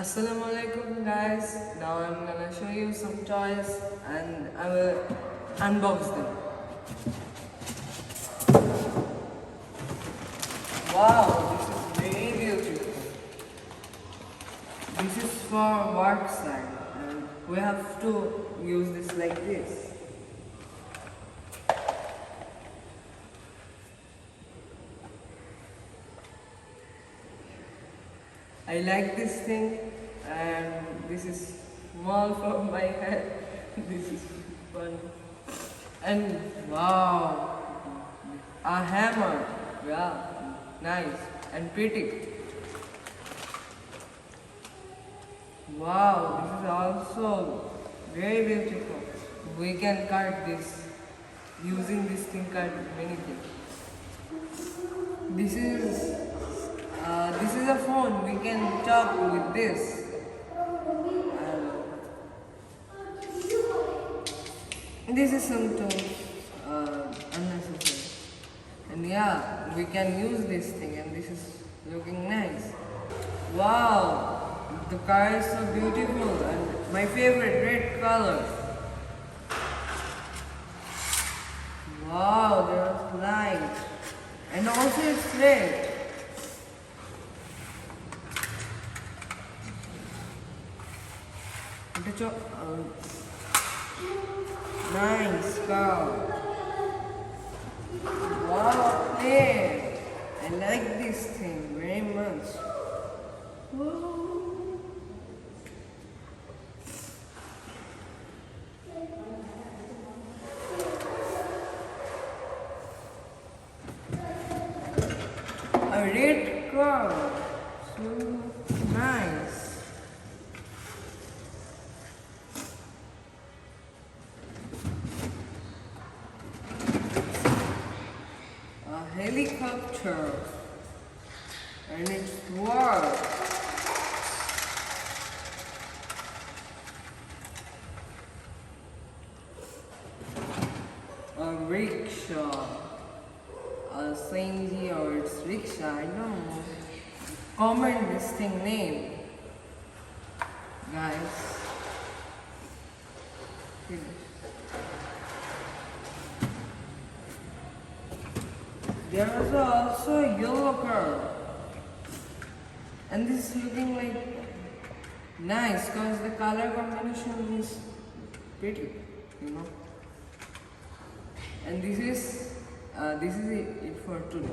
Assalamualaikum guys. Now I'm gonna show you some toys and I will unbox them. Wow, this is very beautiful. This is for work side and we have to use this like this. I like this thing, and this is small for my head. This is fun. And wow, a hammer. Yeah, nice and pretty. Wow, this is also very beautiful. We can cut this using this thing, cut many things. This is a phone. We can talk with this. This is some tools, unnecessary. And yeah, we can use this thing, and this is looking nice. Wow, the car is so beautiful, and my favorite red color. Wow, there's light, and also it's red. Nice car. Wow, plane. I like this thing very much. Whoa. A red car. So nice. Helicopter, and it's work. A rickshaw, a Sainzy or it's rickshaw, I don't know. Comment this thing name, guys. There is also a yellow car, and this is looking like nice because the color combination is pretty, you know. And this is it for today.